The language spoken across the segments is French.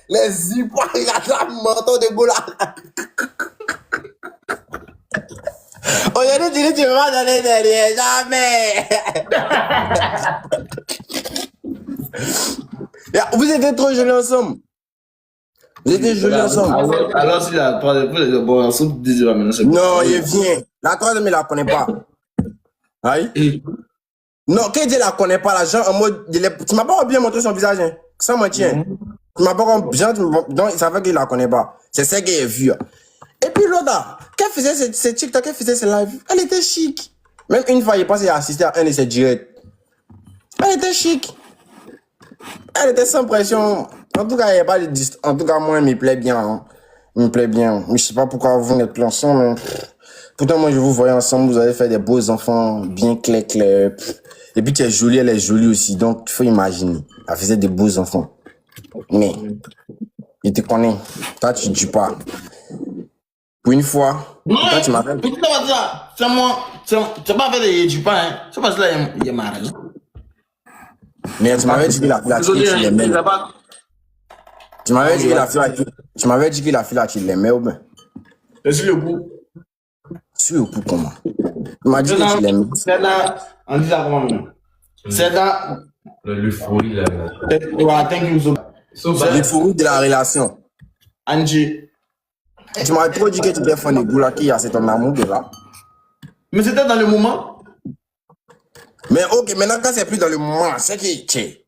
les zippos, il a la menton de boula. Aujourd'hui, tu vas dans les derrière, jamais. Vous étiez trop jolis ensemble. Vous étiez jolis ensemble. Alors, si la troisième fois, bon, ensemble, non, il vient. La troisième, il la connaît pas. Oui? Non, quand il la connaît pas, la gens en mode. Tu m'as pas bien montré son visage, hein? Sans mentir. Tu m'as pas donc, il savait qu'il la connaît pas. C'est ça qu'il a vu. Et puis l'autre, qu'elle faisait ses TikTok, qu'elle faisait ses lives, elle était chic. Même une fois, il pense qu'il a assisté à un de ses directs. Elle était chic. Elle était sans pression. En tout cas, il n'y a pas de distance. En tout cas, moi, il me plaît bien. Hein. Il me plaît bien. Mais je sais pas pourquoi vous n'êtes plus ensemble. Mais... Pourtant, moi, je vous voyais ensemble. Vous avez fait des beaux enfants, bien clairs. Et puis, tu es jolie, elle est jolie aussi. Donc, il faut imaginer. Elle faisait des beaux enfants. Mais, il te connaît. Toi, tu ne dis pas. Pour une fois, toi, tu m'appelles. C'est moi. C'est pas fait de du pain. Hein. C'est parce que là, il est marrant. Mais tu m'avais dit que la fille là, tu l'aimais. Tu m'avais dit que la fille là, tu l'aimais ou bien? C'est le coup. Sur le coup, comment? Tu m'as dit que tu l'aimais. C'est dans. On dit ça comment maintenant? C'est dans. L'euphorie là. Ouais, thank you so. L'euphorie de la relation. Angie. Tu m'as trop dit que tu étais fan de Goulaki, c'est ton amour de là. Mais c'était dans le moment. Mais ok, maintenant quand c'est plus dans le moment, c'est qui tu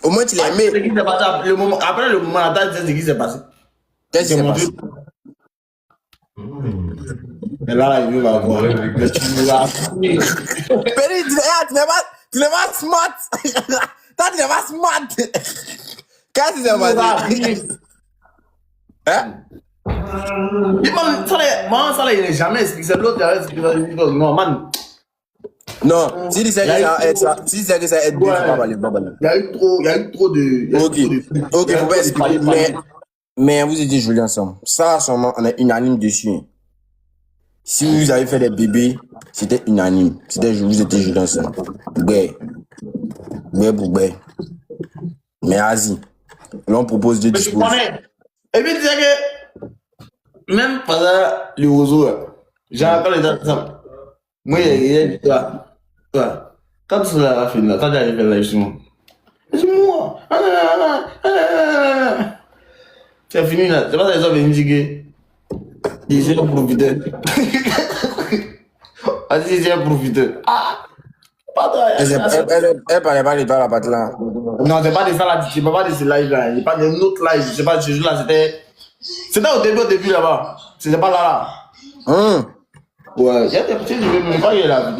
au moins tu l'as aimé. Le moment, après le moment, attends, c'est ce qui s'est passé. Qu'est-ce qui s'est passé? Mais là, il va voir. Mais tu l'as. Péri, tu n'es pas smart. Toi, tu n'es pas smart. Qu'est-ce qui s'est passé? Hein? Ça, il n'est jamais expliqué. C'est l'autre qui a expliqué. Non, man. Non, si tu sais que ça aide bien, tu vas pas parler. Il y a eu trop de. Ok, faut pas expliquer. Mais vous étiez jolis ensemble. Ça, sûrement, on est unanime dessus. Si vous avez fait des bébés, c'était unanime. Vous étiez jolis ensemble. Bé. Mais vas-y. Là, on propose de disposer. Et puis, tu sais que, même pendant le roseau, j'ai encore les gens. Moi, il y a toi. Quand tu l'as fait là, quand tu as fait là, justement. C'est moi. Tu as fini là. C'est pas ça, les hommes viennent dire que. Ils sont profiteurs. Vas-y, c'est un profiteur. Elle parlait pas de toi, la partie là. Non, c'est pas de ça là. Je parle pas de ce live là. Je parle d'un autre live. Je sais pas, ce jour là, c'était. C'était au début là-bas. C'était pas là. Ouais, il y a des petits vidéos, mais pas il y a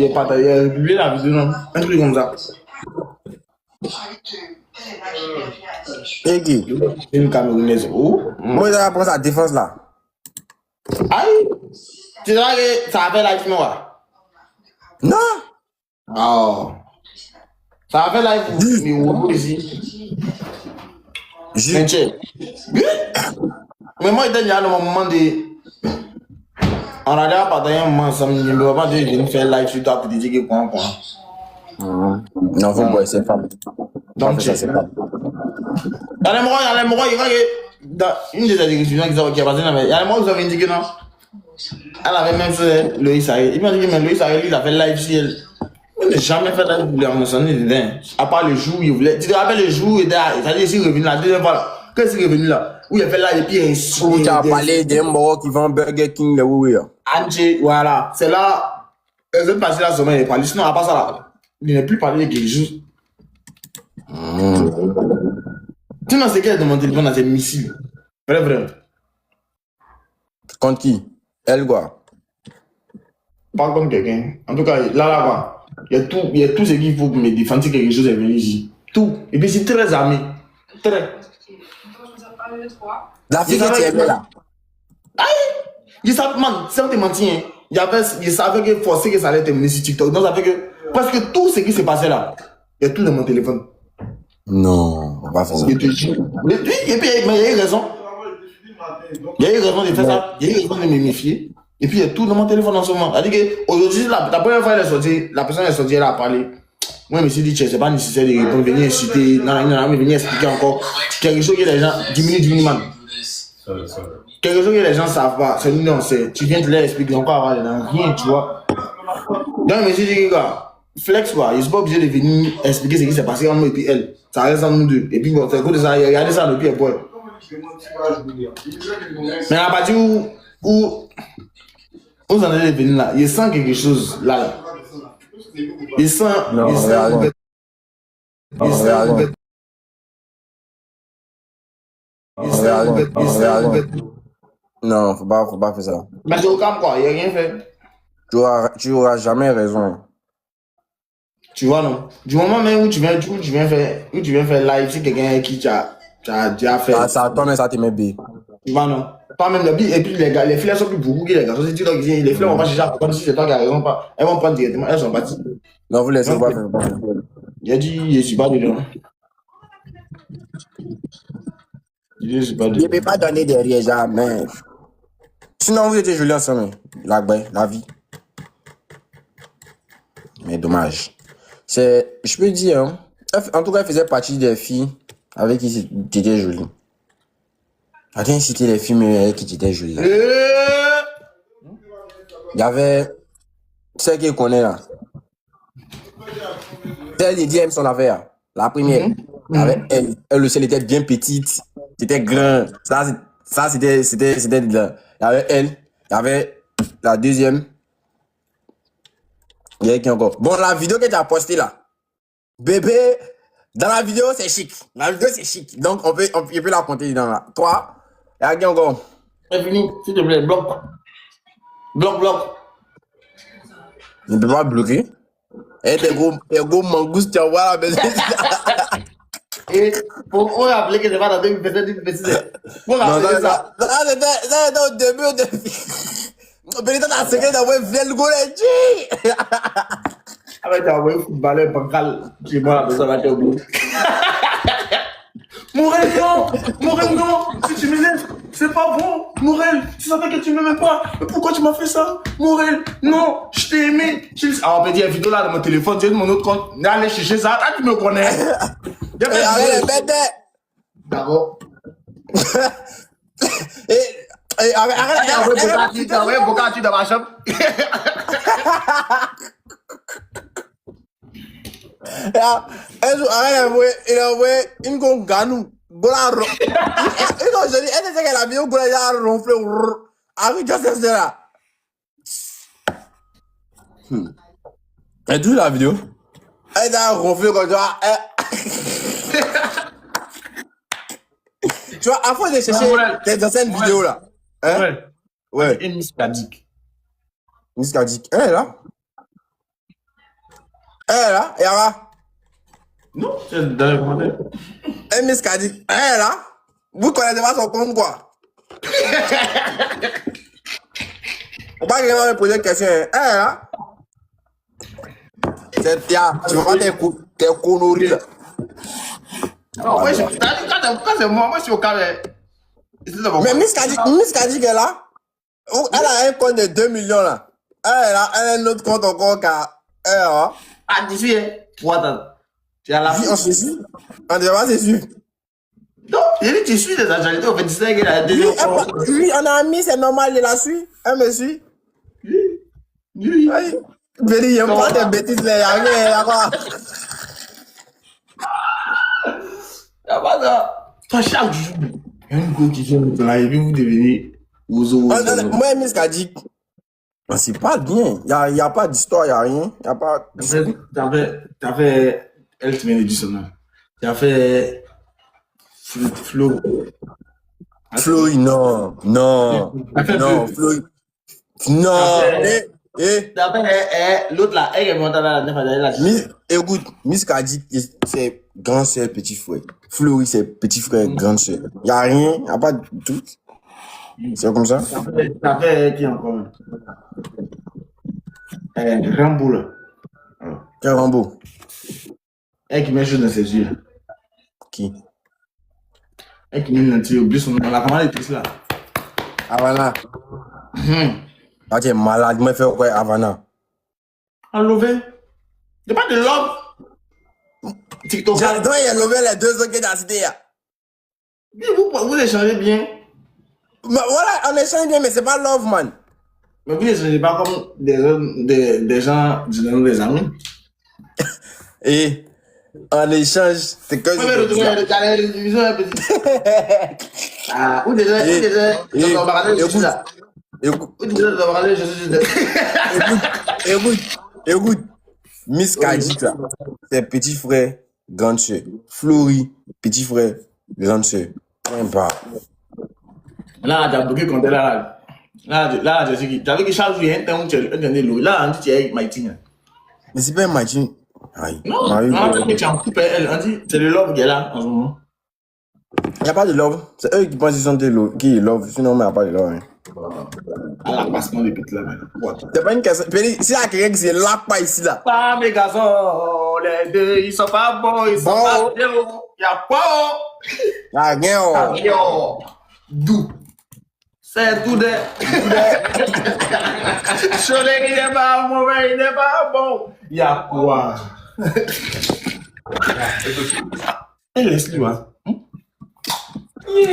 publié la vidéo, non? Un truc comme ça. Et qui? Une Camerounaise. Où? Moi, j'ai appris sa défense là. Aïe! Tu sais que ça a fait live, moi? Non! Oh. Ça a fait live, mais où ici? Mais moi, il était déjà dans mon moment de. On a déjà partagé un moment ensemble, je ne peux pas dire que je viens faire live sur toi pour te dire que quoi. Non, faut pas, c'est femme. Donc, c'est pas. Dans les mois, il y a une des étudiants qui a passé là, mais il y a les mois où vous avez dit que non. Elle avait même fait Loïs Ariel. Il m'a dit que même Loïs Ariel, il a fait live sur elle. Il n'a jamais fait live pour les mentionner dedans. À part le jour où il voulait. Tu te rappelles le jour où il est revenu la deuxième fois là. Quand il est revenu là, où il a fait live et puis il a insulté. Où tu as parlé d'un mort qui vend Burger King, là, oui. Angie, voilà. C'est là. Les autres parties là, seulement, il est parlé. Sinon, à part ça là, il n'est plus parlé quelque chose. Tu n'as c'est qu'elle de mon téléphone à ses missiles. Vrai. Contre qui? Elle, quoi? Pas comme quelqu'un. En tout cas, là, quoi. Il y a tout ce qu'il faut pour me défendre si quelque chose est venu ici. Tout. Et puis, c'est très armé. Très. La fille que tu aimais là. Aïe! Il savait, man, sans te mentir, il savait que forcé que ça allait terminer sur TikTok. Donc, ça fait que presque tout ce qui s'est passé là, il y a tout dans mon téléphone. Non, on va pas faire ça. Et puis, mais il y a eu raison. Il y a eu raison de faire ça. Il y a eu raison de me méfier. Et puis, il y a tout dans mon téléphone en ce moment. C'est-à-dire qu'aujourd'hui, la première fois qu'elle est sortie, la personne est sortie, elle a parlé. Moi, je me suis dit, c'est pas nécessaire de répondre, venir inciter, non, mais venir expliquer encore quelque chose que les gens diminue, man. Quelque chose que les gens savent pas, c'est nous, on sait. Tu viens de leur expliquer encore avant, rien, tu vois. Donc, je me suis dit, gars, flex, quoi. Je suis pas obligé de venir expliquer ce qui s'est passé entre moi et puis elle. Ça reste entre nous deux. Et puis, bon, c'est cool de ça, regardez ça depuis un point. Mais à partir où vous en allez venir là, il sent quelque chose là. Il sent. Non, Il sent. regarde. Il sent. Regarde. Il sent. Non, faut pas faire ça. Mais c'est au calme quoi, il n'y a rien fait. Tu auras jamais raison. Tu vois, non? Du moment même où tu viens faire live, si quelqu'un avec qui tu as fait. Ah, ça tombe, mais ça te met B. Tu vois, non? Pas même le et puis les gars, les filles sont plus beaucoup que les gars. Si tu dis, les filles vont pas chercher à comprendre si c'est toi qui as raison pas. Elles vont prendre directement, elles sont parties. Non, vous laissez pas faire. Il a dit, je suis pas dedans. Je suis pas Je dedans. ne peux pas donner derrière, jamais. Sinon, vous étiez jolis ensemble. La vie. Mais dommage. Je peux dire, hein, en tout cas, elle faisait partie des filles avec qui tu étais jolie. Attends, citer les filles avec qui tu étais jolie. Là. Il y avait celle qu'il connaît là. Celle de DM son affaire. La première. Il y avait elle. Elle aussi, elle était bien petite. C'était grand. Ça c'était. Il y avait elle. Il y avait la deuxième. Il y avait qui encore? Bon, la vidéo que tu as postée là. Bébé, dans la vidéo, c'est chic. La vidéo, c'est chic. Donc, on peut la compter dedans là. Toi, il y a qui encore? C'est fini, s'il te plaît, bloc. Bloc. Je ne peux pas bloquer. Et tes gros mangoustes, tu vois la maison. Et pour rappeler que c'est pas dans 2027. Pour rappeler ça. C'était au début. Peut-être dans la secret d'avoir fait le goût. Avec un ouais footballeur bancal, chez moi, ça va t'oublier. Morel, non, si tu me laisses, c'est pas bon. Morel, tu savais que tu m'aimais pas. Mais pourquoi tu m'as fait ça? Morel, non, je t'ai aimé. Ah, on peut dire une vidéo là dans mon téléphone, j'ai mon autre compte. Allez chercher ça, ah, tu me connais. Arrête les bêtes. D'accord. Arrête. Tu as Bocati dans ma chambre. Il a envoyé une gonne ganou. Bolaro. Elle sait qu'elle a vu un gars qui a ronflé. Avec juste là. Elle dit la vidéo. Elle a ronflé comme ça. Tu vois, à force de chercher tes anciennes vidéos là. Hein? Ouais. Une Miss Kadik. Miss Kadik. Elle est là. Yara. Non, c'est dans les commentaires. Miss Kadik. Elle est là. Vous connaissez pas son compte quoi? On va quelqu'un me poser une question. Elle est là. C'est Tia. Tu vas pas tes conneries là. Non, ouais, quand c'est moi je suis au carré. Mais Miss Kadik est là. Elle a un compte de 2 millions là. Elle a un autre compte encore car. Ah, tu suis, hein? Attends. Tu as la vie, on se suit. On ne va pas se suivre. Non, il dit tu suis les actualités au 25 et la deuxième fois. Oui, on a ami, c'est normal, il la suit. Elle me suit. Oui. Béni, il n'y a pas de bêtises là, il n'y a rien. Il n'y a pas ça. Toi, chaque jour, il y a une go qui vient de là et puis vous devenez Ouzo. Moi, Miss Kadik, c'est pas bien. Il n'y a pas d'histoire, il n'y a rien. Il n'y a pas. T'as fait. Elle te vient de dire son nom. T'as fait. Flo. Floy, non. Floy. Non. T'as fait. L'autre là, elle est montée là, la écoute, Miss Kadik, c'est grand soeur, petit frère. Floy, c'est petit frère, grande soeur. Il n'y a rien, il n'y a pas de tout. C'est comme ça? T'as fait qui encore? Rambo là. Quel Rambo? Elle qui met chose dans ses yeux. Qui? Elle qui met une lentille, oublie son nom. La commande est là. Havana. Ah, tu es malade, moi, fais quoi, Havana? En levé. C'est pas de l'homme. TikTok. J'adore, il a levé les deux autres qui dans la cité. Vous échangez bien. Mais voilà, on échange bien, mais c'est pas love, man. Mais vous n'échangez pas comme des gens, disons, des amis. Et en échange, c'est que Ah, où déjà, écoute, Miss Kajik là, c'est petit frère, grande soeur. Flory, petit frère, grande soeur. Point barre. Là, tu as bloqué quand elle là. Là, je sais qui. Tu as vu que chaque jour, il y a un temps où tu as un l'eau. Là, on dit que tu es avec Maïtine. Mais c'est pas un match. Aïe. Non, on dit que tu es en couple avec elle. On dit c'est le love qui est là en ce moment. Il n'y a pas de love. C'est eux qui pensent qu'ils sont de love. Qui est love. Sinon, il n'y a pas de love. Hein. À la passement de pute là, maintenant. C'est pas une question. Si il y a quelqu'un qui se lave pas ici là. Pas mes garçons, les deux, ils sont pas bons, ils sont pas bien. Il y a pas. Il n'y a rien. Yo, d'où? C'est tout de. Cholet, il n'est pas mauvais, il n'est pas bon. Il y a quoi? Et laisse-lui, hein.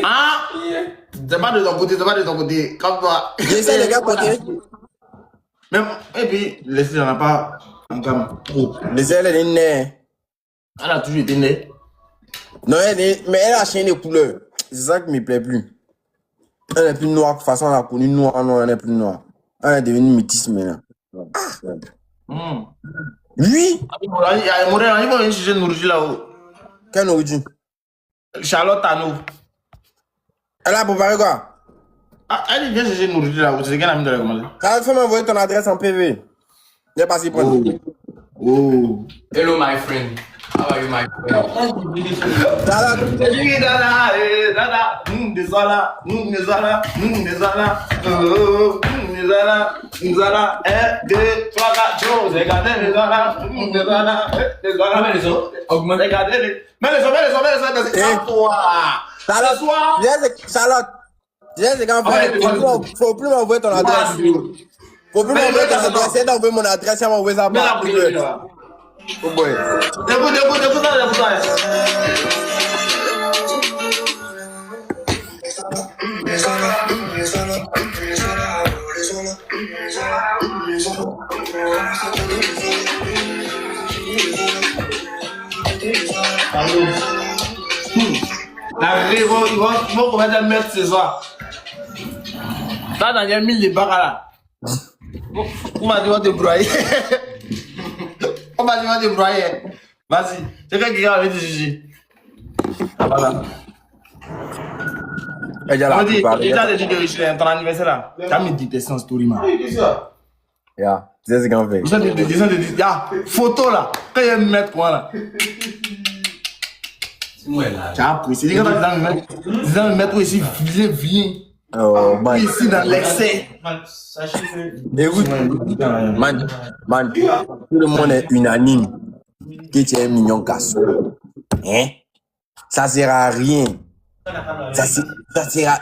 Ah! C'est pas de ton côté, c'est pas de ton côté. Comme toi. J'essaie de gars côté. Même, et puis, laisse-lui, on n'a pas un gamme. Les ailes, elle est née. Elle a toujours été née. Non, mais elle a changé de couleur. C'est ça qui me plaît plus. Elle est plus noire. De toute façon, on a connu noire, non, elle est plus noire. Elle est devenue métisse maintenant. Oui! Il y a un modèle, il va venir chercher Nourji là-haut. Quelle origine? Charlotte Tano. Elle a préparé quoi? Ah, elle vient chercher Nourji là-haut. C'est quel ami de la commande? Ça va m'envoyer ton adresse en PV. Il est passé pour nous. Oh. Hello, my friend. How are you, my friend? Dada. Dada, désolé, désolé, désolé. Oh, désolé, 1, 2, 3, 4, Joe, regardez les zones, désolé, Augmente. regardez les. Mets les os, c'est toi. Charlotte, c'est quand faut plus m'envoyer ton adresse. Faut plus m'envoyer ton adresse. Si elle t'envoie mon adresse, elle m'envoie ça par privé. Oh boy. Écoute ça. Ils vont commettre un mètre ce soir. Ça, Daniel, 1000 de barres là. On m'a dit, on va te broyer. On m'a dit, on va te broyer. Vas-y. C'est quelqu'un qui va avec Gigi. Ah, voilà. On dit, il a dit que c'est ton anniversaire là. Tu as mis détesté en story, man. Yeah, c'est ce qu'on fait. Photo là. Quand il y a un mètre, quoi là. C'est moi là. Tu as apprécié. Quand tu as dans le métro ici, viens. Oh, man. Ici dans l'excès. Écoute, man, tout le monde est unanime que tu es un mignon garçon. Hein? Ça sert à rien. Ça sert à...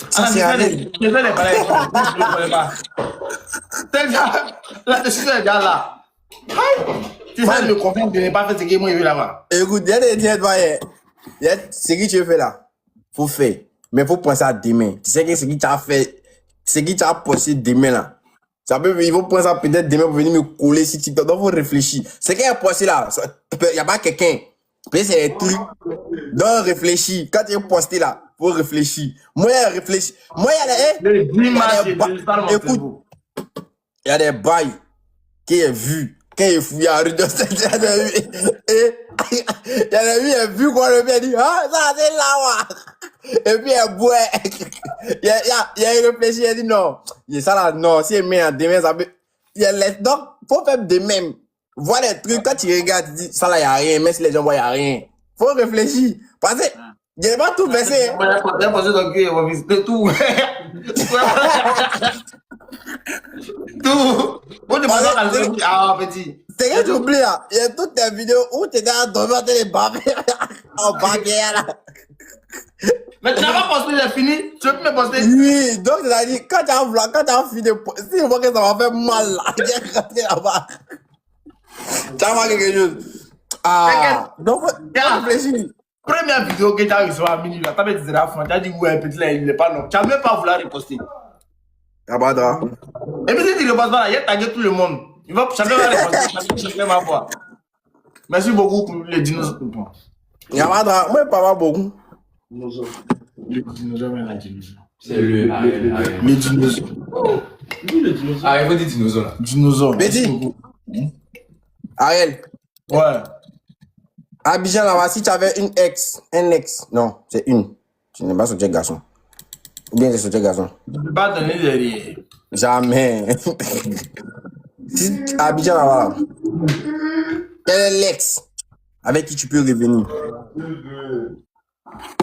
Ça sert à rien. Je ne connais pas. Là-dessus, les gars là. Tu sais, le confort de ne pas faire ce que moi je veux là-bas. Écoute, ce que tu fais là, faut faire. Mais faut penser à demain. Tu sais que ce que tu as fait, ce que tu as posté demain là, ça peut, il faut penser à peut-être demain pour venir me coller si TikTok. Donc, faut réfléchir. Ce qu'il y a posté là, il n'y a pas quelqu'un. Peut-être c'est des trucs. Donc, réfléchis. Quand tu as posté là, faut réfléchir. Moi, il réfléchis. Moi, il y a des, écoute, il y a des bails qui est vu. Quand il fouille à la rue de cette, il y a des vues quoi, le mec dit, ah, ça, c'est là, ouais. Et puis, il boit. Il a réfléchi, il a dit, non. Il ça là, non, si il met en demain, ça peut, donc, faut faire de même. Voir les trucs, quand tu regardes, tu dis, ça là, il n'y a rien, même si les gens voient, il n'y a rien. Faut réfléchir. Parce que, il n'y a pas tout baissé. Il a posé ton cul, on va visiter tout. Tout. Bon, tu penses à le ah, petit. C'est que tu oublies là, il y a toutes tes vidéos où tu étais à dormir en train de baver en baguette là. Mais tu n'as pas posté, j'ai fini. Tu veux plus me poster? Oui, donc c'est-à-dire, quand tu as un vlog, quand tu as un vidéo, si tu vois que ça va faire mal là, tu es rentré là-bas. Tu as marqué quelque chose. Ah, donc, réfléchis. Première vidéo que tu as reçue à minuit, là, tu as dit la fin, tu as dit ouais, petit là, il n'est pas non. Tu n'as même pas voulu reposter. Yabada. Et puis si tu ne reposes pas là, il y a tagué tout le monde. Il va chacun va reposter, chacun va voir. Merci beaucoup pour les dinosaures. Yabada, moi, pas beaucoup. Les dinosaures, mais la dinosaure. C'est le Ariel. Les dinosaures. Ariel, faut dire dinosaure là. Dinosaures. Betty. Ariel. Ouais. Abidjan là-bas, si tu avais un ex, non, c'est une. Tu n'es pas sorti garçon. Ou bien c'est sorti garçon. Je ne peux pas donner derrière. Jamais. Si Abidjan là-bas, quel est l'ex avec qui tu peux revenir?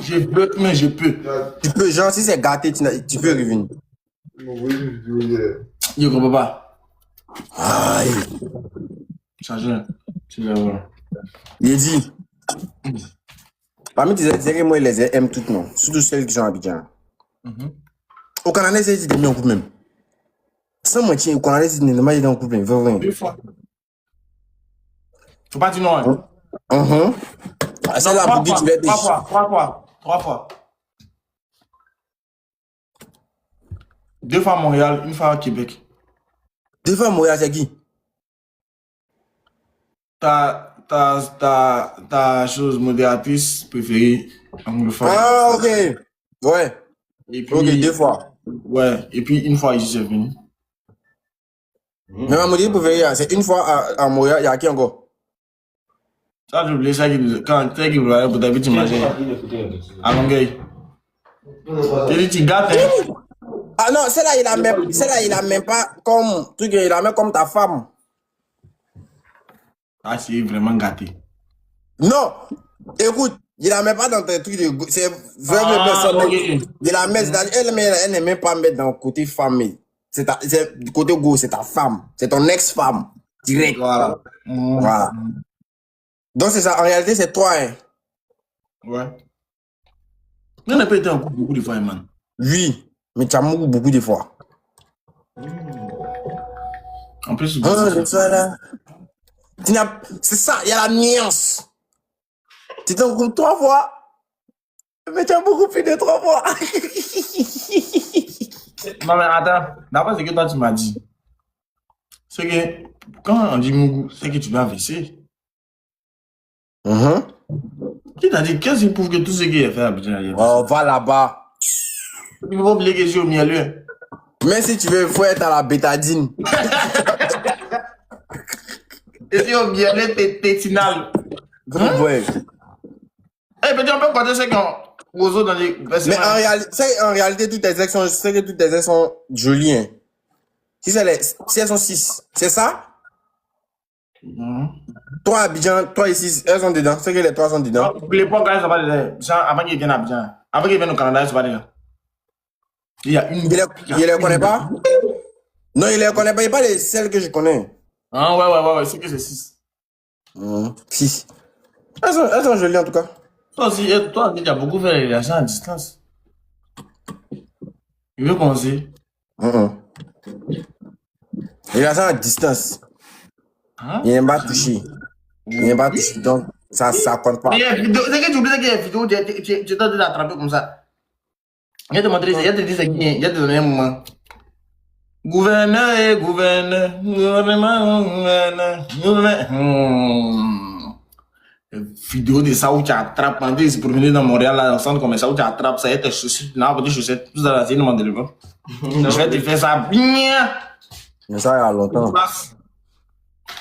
Je peux, mais je peux. Tu peux, genre, si c'est gâté, tu peux revenir. Je ne comprends pas. Aïe. Chargeur. Tu vas voir. Il dit, parmi tes séries, moi, les aime toutes, non. Surtout celles qui sont à Abidjan. Au Canada, c'est des en couple même. Sans mentir, au Canada, c'est des mariés dans le couple même. Vraiment. 2 fois. Faut pas dire non. Hein. C'est là pour dire que tu vas être 3 fois. 2 fois à Montréal, 1 fois à Québec. 2 fois à Montréal, c'est qui? Ta chose modératrice préférée anglophone. Ah, ok. Ouais. Et puis, Ok, 2 fois. Ouais, et puis 1 fois ici, c'est venu. Mais ma modèle préférée, c'est 1 fois à Montréal, il y a qui encore? Ça, j'ai oublié ça quand tu es qui vous pour David, tu imagines. À Longueuil. Tu dis, tu gâtes, hein. Ah non, celle-là, il a même pas comme truc, il a même comme ta femme. Ah, c'est vraiment gâté. Non, écoute, il a même pas dans tes trucs de c'est vraiment personne. Ok. Il a même, elle n'est même pas mettre dans le côté famille. C'est du côté gauche, c'est ta femme. C'est ton ex-femme. Direct. Voilà. Voilà. Donc c'est ça, en réalité, c'est toi, hein. Ouais. On n'a pas été en couple beaucoup de fois, man. Oui, mais tu as mouru beaucoup de fois. En plus, C'est ça, là. C'est ça, il y a la nuance. Tu t'en couple 3 fois, mais tu as beaucoup plus de 3 fois. non, mais attends, d'abord, ce que toi, tu m'as dit, c'est que quand on dit Mougou, c'est que tu dois verser. Qui t'a dit, qu'est-ce qui prouve que tout ce qui est fait à Abidjan, il est Oh, va là-bas. Il faut pas oublier que je suis au mielleux. Mais si tu veux, il faut être à la bétadine. Et si au mielleux, t'es tinal. Ouais. Eh, peut-être on peut compter ce qu'on roseau dans les Mais en réalité, toutes tes ex sont jolies. Hein. Si elles sont 6, c'est ça? Toi, Abidjan, toi ici, elles sont dedans. C'est que les 3 sont dedans. pour l'époque, quand ils sont pas dedans, avant qu'ils viennent à Abidjan, avant qu'ils viennent au Canada, ils sont pas dedans. Il y a une. Il les connaît pas? Non, il les connaît pas. Il pas les celles que je connais. Ah, ouais, c'est que c'est 6. 6. Elles sont jolies en tout cas. Toi aussi, tu as beaucoup fait les relations à distance. Il veut commencer. Il a ça à distance. Hein? Il n'aime pas toucher. Il n'aime pas toucher. Donc, ça compte pas. Mais il y a une vidéo, c'est que tu oublies qu'il y a une vidéo, tu es en train d'attraper comme ça. Il y a te montrer, il y a te dire c'est qui, il y a te donner un moment. Gouverneur et gouverneur, gouverneur. Vidéo de ça où tu attrapes, quand tu es promené dans Montréal, là, dans le centre commercial où tu attrapes, ça y est, tes chaussettes, non, tes chaussettes, tout ça, là, c'est une demande de l'époque. Je vais te faire ça bien. Mais ça, il y a longtemps.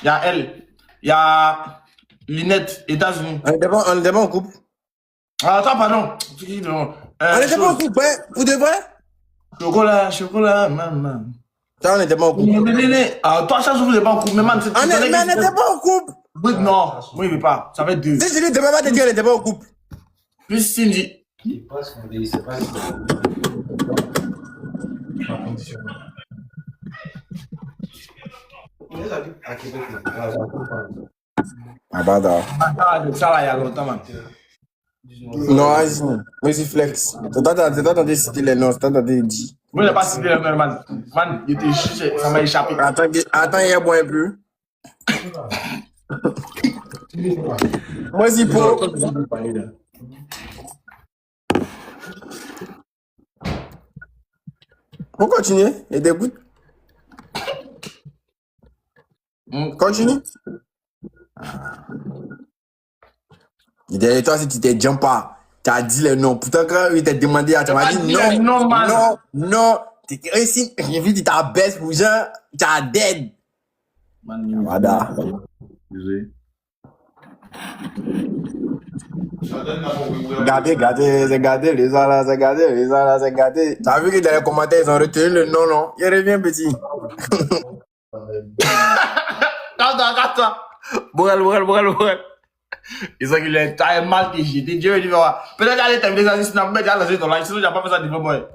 Il y a elle, il y a Linette, États-Unis. On était pas en couple. Ah, attends, pardon. On était pas en couple, ouais. Vous de vrai? Chocolat, maman. Ça, on était pas en couple. Ah, toi, ça, vous n'êtes pas en couple, mais man, Mais on n'était pas en couple. Oui, non, moi, il veut pas. Ça fait 2. Si je dis, demain, va te dire, on n'était pas en couple. Plus Cindy. Ah, bah, d'accord. Ça, là, il y a longtemps, man. Non, vas-y. Moi, c'est flex. C'est toi, t'as décidé les noms, c'est toi, t'as dit. Moi, je n'ai pas cité le nom, man. Man, il était juste, ça m'a échappé. Attends, il y a bon un peu. Moi aussi, pour. On continue. Et des gouttes. Continue. Et derrière toi, si tu t'es jump pas, tu as dit le nom. Pourtant, quand il t'a demandé, tu m'as dit non, non. Tu réussi. J'ai vu, tu t'as baisse pour gens, tu as dead. Voilà. Regardez, les gens là, regardez. Tu as vu que dans les commentaires, ils ont retenu le nom, non? Il revient petit. Calme-toi. Bourrel. Ils ont dit le taille mal que j'ai dit. Dieu, il va. Peut-être aller terminer ça, sinon, mais déjà, lancé ton live. Sinon, j'ai pas fait ça devant moi.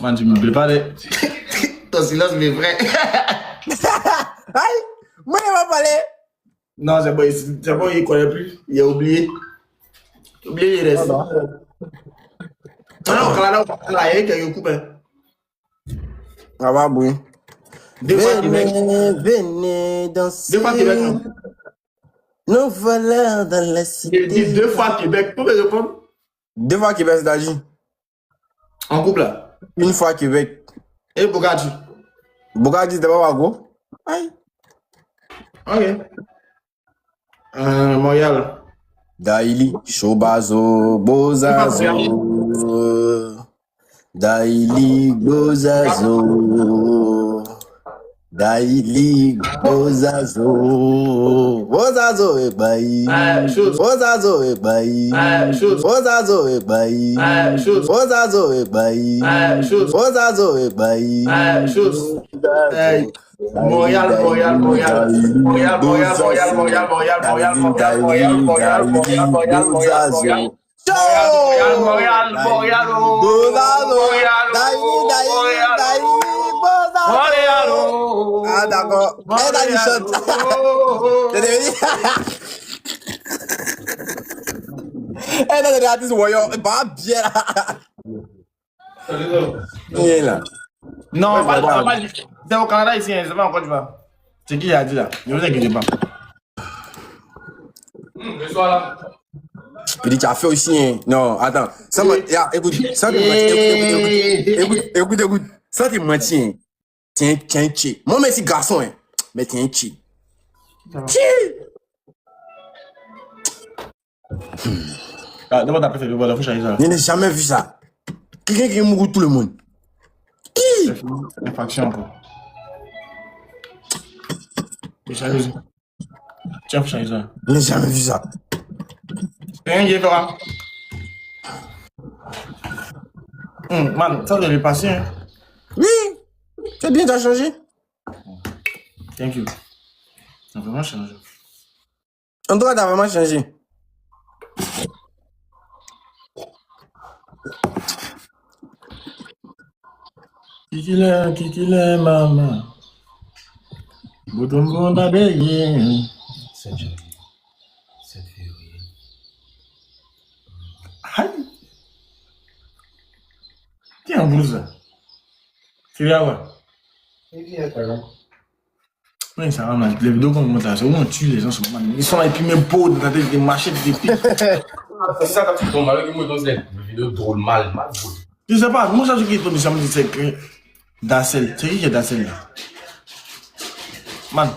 Man, tu me plais pas, ton silence m'est vrai. Aïe, moi, il va parler. Non, c'est bon, il connaît plus. Il a oublié. Oublié, il reste. Non, là, il y a quelques coupes. Ça va, oui. Deux fois Québec. Venez danser. Deux fois Québec. Nous voilà dans la cité. Il dit deux fois Québec. Pour me répondre. Deux fois Québec, c'est d'agir. En couple là. Une fois Québec. Et Bogati. Bogati, c'est pas go. Aïe. Ok. Montréal. Daily, Chobazo, Bozazo. Daily, Bozazo. Daily, Bozazo. Bozazo et bailli. Bozazo et bailli. Bozazo et bailli. Bozazo et bailli. Bozazo et bailli. Montréal. Ah d'accord. Elle a du shot. Elle a des artistes voyons. Pas bien là. Il est là. Non, pas du tout. C'est au Canada ici, c'est pas en Côte d'Ivoire. C'est qui a dit là? Ne vous inquiétez pas. Le soir là. Il dit, tu as fait aussi, hein. Non, attends. Écoute, sans te mentir. Écoute. Sans te mentir, tiens, chi. Moi, merci garçon, hein. Mais tiens, chi. Chi! D'abord, t'as préféré voir la fouche à Isa. Je n'ai jamais vu ça. Quelqu'un qui mourut tout le monde. Qui? Infraction encore. Jalousie. Tiens, fouche à Isa. Je n'ai jamais vu ça. Rien qui fera. Man, ça devait passer, hein. Oui! C'est bien, t'as changé. Thank you. T'as vraiment changé. En tout cas, t'as vraiment changé. Kikile, maman. Bouton la bégué. 7 janvier. 7 février. Aïe. Tiens, en blouse. Tu viens voir. Oui, ça va, les vidéos qu'on monte là, c'est où on tue les gens sur le moment. Ils sont là et puis mes pots dans ta tête, des machettes, des pics. C'est ça quand tu tombes avec moi dans cette vidéo drôle, mal drôle. Je sais pas, moi, ça, ce qui est tombé, ça me dit, c'est que Dacel. C'est qui est Dacel là? Man.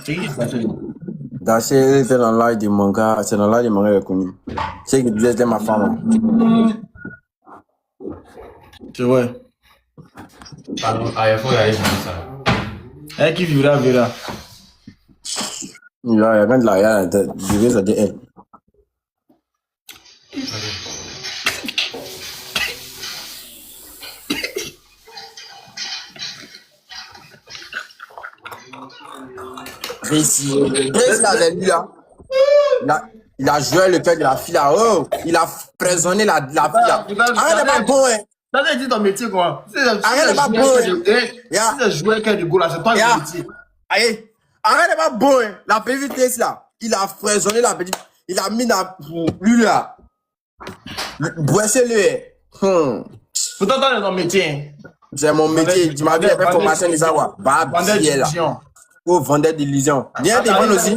C'est qui est Dacel? Dacel, c'est dans l'art du manga. C'est dans l'art du manga reconnu. C'est qui disait, c'était ma femme. C'est vrai. Pardon, il faut y aller sur ça. Elle qui vivra, verra. Il y a quand la regarde, je vais ça dire elle. Précis avec lui là. Il a joué le père de la fille là. Oh, il a prisonné la fille là. Arrête de pas bon, hein. Ça c'est dit ton métier quoi. Arrête de pas bon, hein. Si c'est jouer qu'un de go là, c'est toi le métier. Allez, arrête de pas bon, hein. La petite là. Il a prisonné la petite. Il a mis dans lui là. Boissez-le. Pourtant, dans ton métier. C'est mon métier. Tu m'as vu avec formation des avoirs. Bah, billet là. Oh, vendeur d'illusions. Viens, t'es bonne aussi.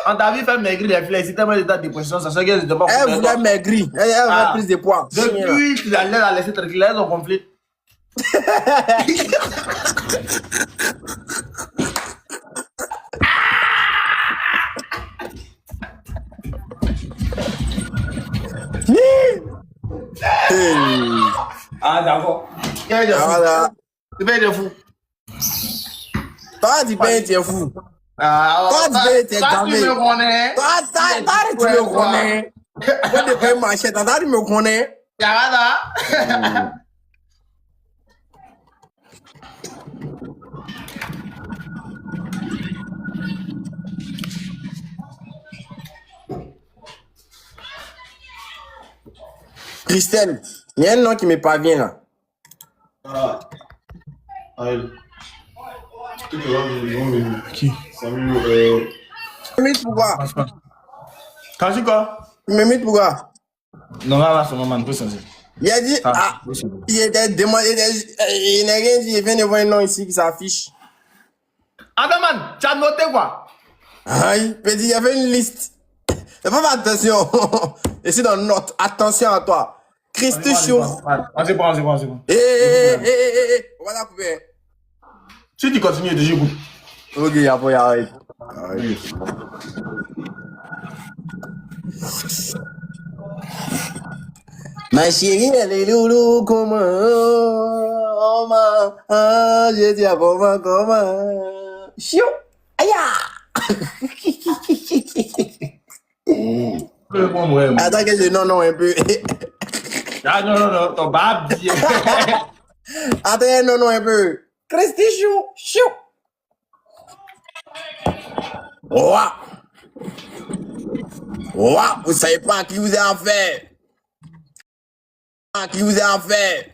On t'a vu faire maigrir les flèches. Si t'as mal d'état de dépression, ça se guère de pas. Elle voulait maigrir. Elle avait plus de poids. Depuis qu'il a l'air à laisser tranquille, elles ont conflit. Ah, d'accord. Tu payes de fou. Toi, tu payes, tu es fou. Ah, toi, tu payes, tu es gamé. Tu me connais. Toi, tu me connais. Toi, tu payes machette. Toi, tu me connais. Yarada. Christelle, il y a un nom qui me parvient là. Qui? Tu me mets pourquoi? T'as dit quoi? Tu me mets pourquoi? Non, là, c'est maman, peut changer. Il a dit, il était demandé, il n'a rien dit, il vient de voir un nom ici qui s'affiche. Attends, man, tu as noté quoi? Aïe, petit, il y avait une liste. Fais pas attention. Et c'est dans note. Attention à toi. Christus Chour. C'est bon. On va la couper. Si tu continues, je coupe. Ok, après, arrête. Ma chérie, elle est loulou, comment? Oh, je dis à comment? Chiou! Aïe! Attends que je non un peu. Ah non, ton bab. Attends, non un peu. Christy chou. Ouah. Vous savez pas à qui vous avez affaire. À qui vous avez affaire.